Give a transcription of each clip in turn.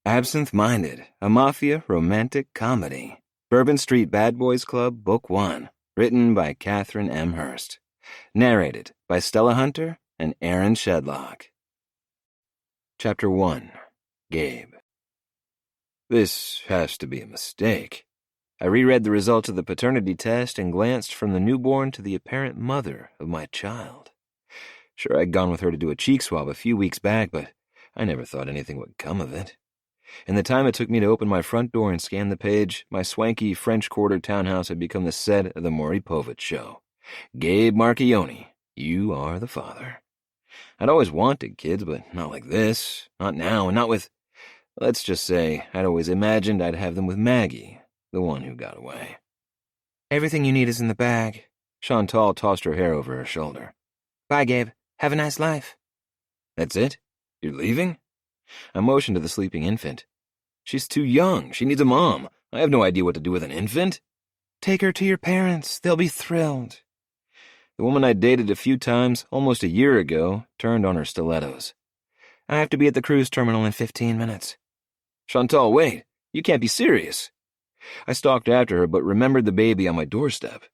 Absinthe Minded, a mafia romantic comedy. Bourbon Street Bad Boys Club, Book 1. Written by Kathryn M. Hearst. Narrated by Stella Hunter and Aaron Shedlock. Chapter 1. Gabe. This has to be a mistake. I reread the results of the paternity test and glanced from the newborn to the apparent mother of my child. Sure, I'd gone with her to do a cheek swab a few weeks back, but I never thought anything would come of it. In the time it took me to open my front door and scan the page, my swanky French Quarter townhouse had become the set of the Maury Povich show. Gabe Marchionni, you are the father. I'd always wanted kids, but not like this. Not now, and not with... Let's just say, I'd always imagined I'd have them with Maggie, the one who got away. Everything you need is in the bag. Chantal tossed her hair over her shoulder. Bye, Gabe. Have a nice life. That's it? You're leaving? I motioned to the sleeping infant. She's too young. She needs a mom. I have no idea what to do with an infant. Take her to your parents. They'll be thrilled. The woman I dated a few times, almost a year ago, turned on her stilettos. I have to be at the cruise terminal in 15 minutes. Chantal, wait. You can't be serious. I stalked after her, but remembered the baby on my doorstep.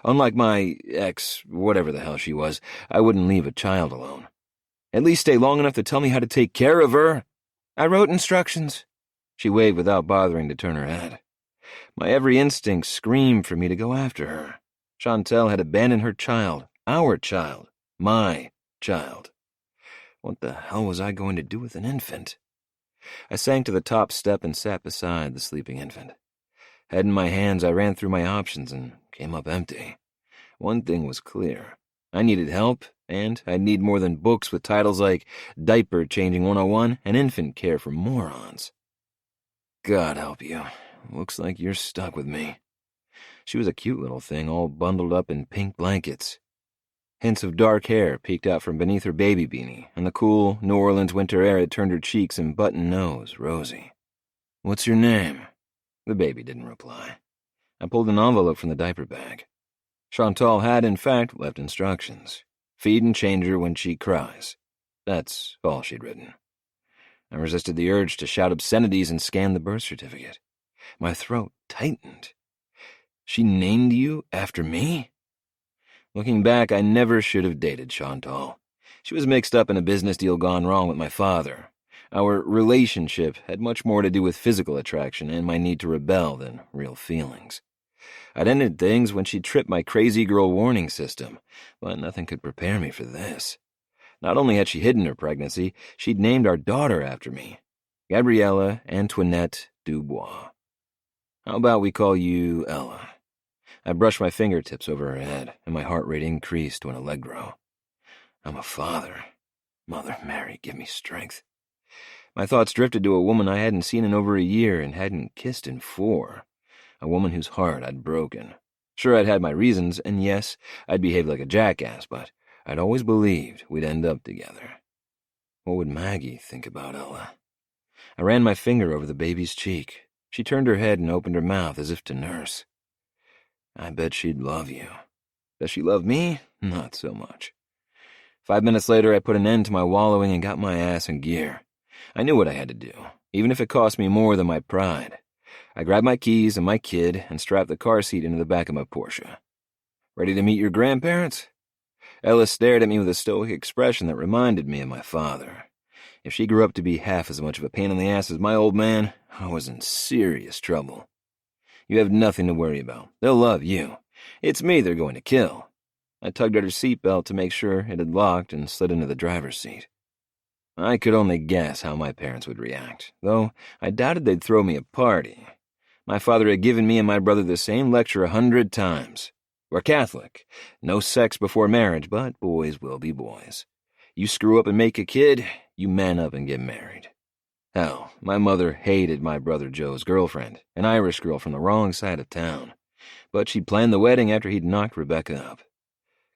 Unlike my ex, whatever the hell she was, I wouldn't leave a child alone. At least stay long enough to tell me how to take care of her. I wrote instructions. She waved without bothering to turn her head. My every instinct screamed for me to go after her. Chantal had abandoned her child, our child, my child. What the hell was I going to do with an infant? I sank to the top step and sat beside the sleeping infant. Head in my hands, I ran through my options and came up empty. One thing was clear. I needed help, and I'd need more than books with titles like Diaper Changing 101 and Infant Care for Morons. God help you. Looks like you're stuck with me. She was a cute little thing, all bundled up in pink blankets. Hints of dark hair peeked out from beneath her baby beanie, and the cool New Orleans winter air had turned her cheeks and button nose rosy. What's your name? The baby didn't reply. I pulled an envelope from the diaper bag. Chantal had, in fact, left instructions. Feed and change her when she cries. That's all she'd written. I resisted the urge to shout obscenities and scan the birth certificate. My throat tightened. She named you after me? Looking back, I never should have dated Chantal. She was mixed up in a business deal gone wrong with my father. Our relationship had much more to do with physical attraction and my need to rebel than real feelings. I'd ended things when she tripped my crazy girl warning system, but nothing could prepare me for this. Not only had she hidden her pregnancy, she'd named our daughter after me, Gabriella Antoinette Dubois. How about we call you Ella? I brushed my fingertips over her head, and my heart rate increased to an allegro. I'm a father. Mother Mary, give me strength. My thoughts drifted to a woman I hadn't seen in over a year and hadn't kissed in 4. A woman whose heart I'd broken. Sure, I'd had my reasons, and yes, I'd behaved like a jackass, but I'd always believed we'd end up together. What would Maggie think about Ella? I ran my finger over the baby's cheek. She turned her head and opened her mouth as if to nurse. I bet she'd love you. Does she love me? Not so much. 5 minutes later, I put an end to my wallowing and got my ass in gear. I knew what I had to do, even if it cost me more than my pride. I grabbed my keys and my kid and strapped the car seat into the back of my Porsche. Ready to meet your grandparents? Ella stared at me with a stoic expression that reminded me of my father. If she grew up to be half as much of a pain in the ass as my old man, I was in serious trouble. You have nothing to worry about. They'll love you. It's me they're going to kill. I tugged at her seatbelt to make sure it had locked and slid into the driver's seat. I could only guess how my parents would react, though I doubted they'd throw me a party. My father had given me and my brother the same lecture 100 times. We're Catholic. No sex before marriage, but boys will be boys. You screw up and make a kid, you man up and get married. Hell, my mother hated my brother Joe's girlfriend, an Irish girl from the wrong side of town. But she'd planned the wedding after he'd knocked Rebecca up.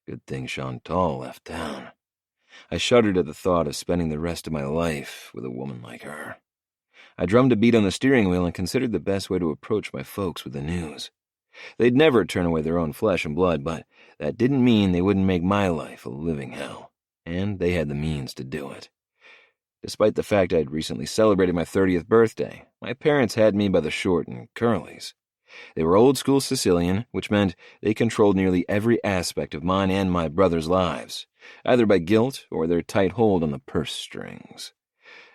Good thing Chantal left town. I shuddered at the thought of spending the rest of my life with a woman like her. I drummed a beat on the steering wheel and considered the best way to approach my folks with the news. They'd never turn away their own flesh and blood, but that didn't mean they wouldn't make my life a living hell, and they had the means to do it. Despite the fact I'd recently celebrated my 30th birthday, my parents had me by the short and curlies. They were old-school Sicilian, which meant they controlled nearly every aspect of mine and my brothers' lives, either by guilt or their tight hold on the purse strings.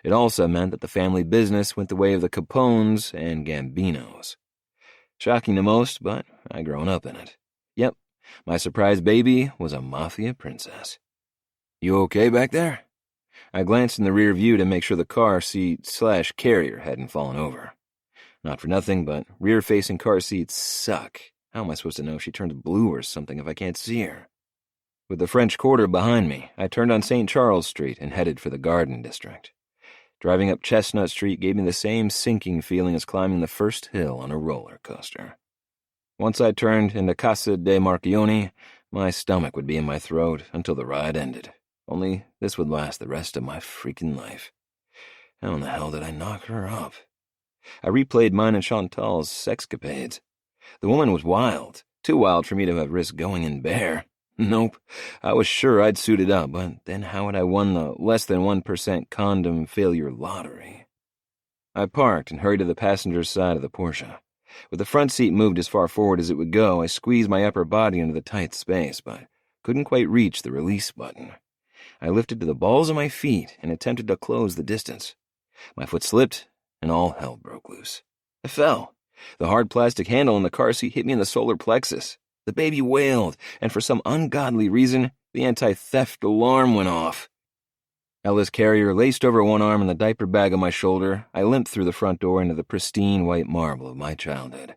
It also meant that the family business went the way of the Capones and Gambinos. Shocking to most, but I'd grown up in it. Yep, my surprise baby was a mafia princess. "You okay back there?" I glanced in the rear view to make sure the car seat/carrier hadn't fallen over. Not for nothing, but rear-facing car seats suck. How am I supposed to know if she turns blue or something if I can't see her? With the French Quarter behind me, I turned on St. Charles Street and headed for the Garden District. Driving up Chestnut Street gave me the same sinking feeling as climbing the first hill on a roller coaster. Once I turned into Casa de Marchionni, my stomach would be in my throat until the ride ended. Only this would last the rest of my freaking life. How in the hell did I knock her up? I replayed mine and Chantal's sexcapades. The woman was wild, too wild for me to have risked going in bare. Nope, I was sure I'd suited up, but then how had I won the less than 1% condom failure lottery? I parked and hurried to the passenger's side of the Porsche. With the front seat moved as far forward as it would go, I squeezed my upper body into the tight space, but couldn't quite reach the release button. I lifted to the balls of my feet and attempted to close the distance. My foot slipped, and all hell broke loose. I fell. The hard plastic handle in the car seat hit me in the solar plexus. The baby wailed, and for some ungodly reason, the anti-theft alarm went off. Ella's carrier laced over one arm and the diaper bag on my shoulder, I limped through the front door into the pristine white marble of my childhood.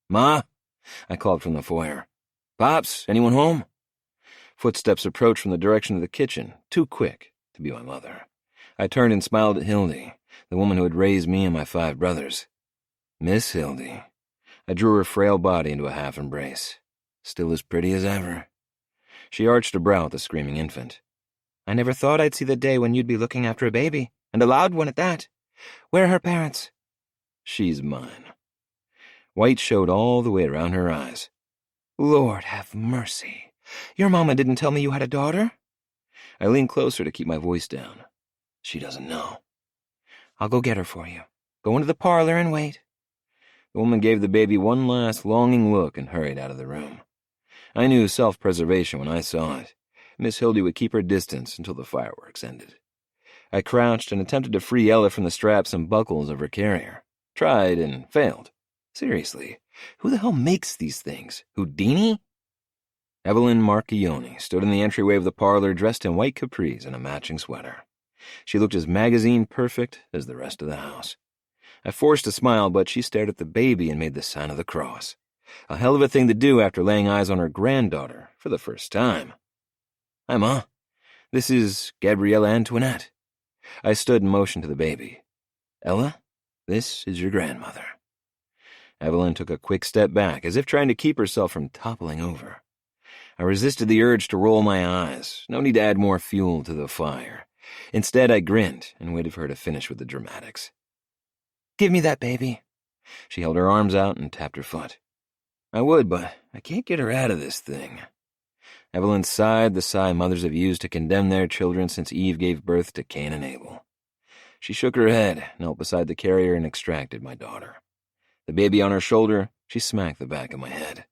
"Ma?" I called from the foyer. "Pops, anyone home?" Footsteps approached from the direction of the kitchen, too quick to be my mother. I turned and smiled at Hildy, the woman who had raised me and my 5 brothers. Miss Hildy. I drew her frail body into a half embrace. Still as pretty as ever. She arched a brow at the screaming infant. "I never thought I'd see the day when you'd be looking after a baby, and a loud one at that. Where are her parents?" "She's mine." White showed all the way around her eyes. "Lord have mercy. Your mama didn't tell me you had a daughter?" I leaned closer to keep my voice down. "She doesn't know." "I'll go get her for you. Go into the parlor and wait." The woman gave the baby one last longing look and hurried out of the room. I knew self-preservation when I saw it. Miss Hildy would keep her distance until the fireworks ended. I crouched and attempted to free Ella from the straps and buckles of her carrier. Tried and failed. Seriously, who the hell makes these things? Houdini? Evelyn Marchionni stood in the entryway of the parlor dressed in white capris and a matching sweater. She looked as magazine-perfect as the rest of the house. I forced a smile, but she stared at the baby and made the sign of the cross. A hell of a thing to do after laying eyes on her granddaughter for the first time. "Hi, Ma. This is Gabriella Antoinette." I stood and motioned to the baby. "Ella, this is your grandmother." Evelyn took a quick step back, as if trying to keep herself from toppling over. I resisted the urge to roll my eyes. No need to add more fuel to the fire. Instead, I grinned and waited for her to finish with the dramatics. "Give me that baby." She held her arms out and tapped her foot. "I would, but I can't get her out of this thing." Evelyn sighed the sigh mothers have used to condemn their children since Eve gave birth to Cain and Abel. She shook her head, knelt beside the carrier, and extracted my daughter. The baby on her shoulder, she smacked the back of my head.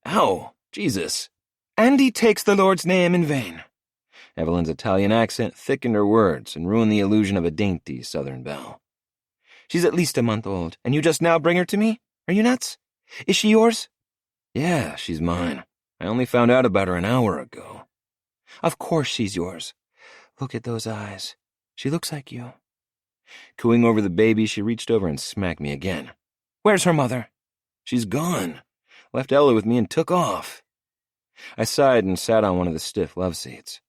"Ow! Jesus!" "Andy takes the Lord's name in vain." Evelyn's Italian accent thickened her words and ruined the illusion of a dainty Southern belle. "She's at least a month old, and you just now bring her to me? Are you nuts? Is she yours?" "Yeah, she's mine. I only found out about her an hour ago." "Of course she's yours. Look at those eyes. She looks like you." Cooing over the baby, she reached over and smacked me again. "Where's her mother?" "She's gone. Left Ella with me and took off." I sighed and sat on one of the stiff love seats.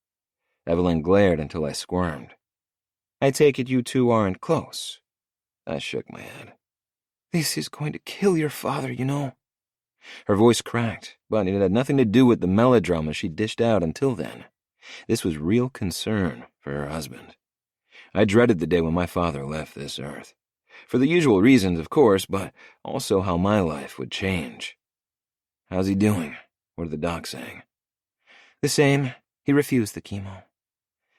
Evelyn glared until I squirmed. "I take it you two aren't close." I shook my head. "This is going to kill your father, you know." Her voice cracked, but it had nothing to do with the melodrama she dished out until then. This was real concern for her husband. I dreaded the day when my father left this earth. For the usual reasons, of course, but also how my life would change. "How's he doing? What are the docs saying?" "The same. He refused the chemo."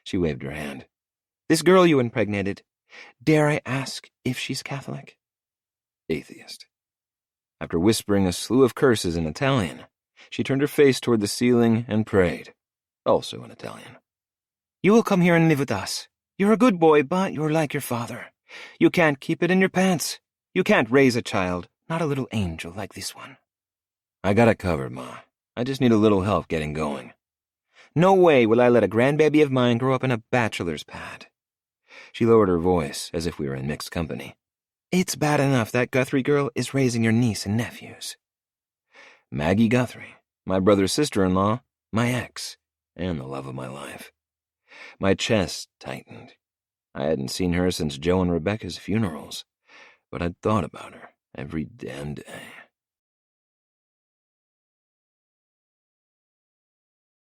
She waved her hand. This girl you impregnated, dare I ask if she's Catholic? Atheist. After whispering a slew of curses in Italian, she turned her face toward the ceiling and prayed, also in Italian. You will come here and live with us. You're a good boy, but you're like your father. You can't keep it in your pants. You can't raise a child, not a little angel like this one. I got it covered, Ma. I just need a little help getting going. No way will I let a grandbaby of mine grow up in a bachelor's pad. She lowered her voice, as if we were in mixed company. It's bad enough that Guthrie girl is raising your niece and nephews. Maggie Guthrie, my brother's sister-in-law, my ex, and the love of my life. My chest tightened. I hadn't seen her since Joe and Rebecca's funerals, but I'd thought about her every damn day.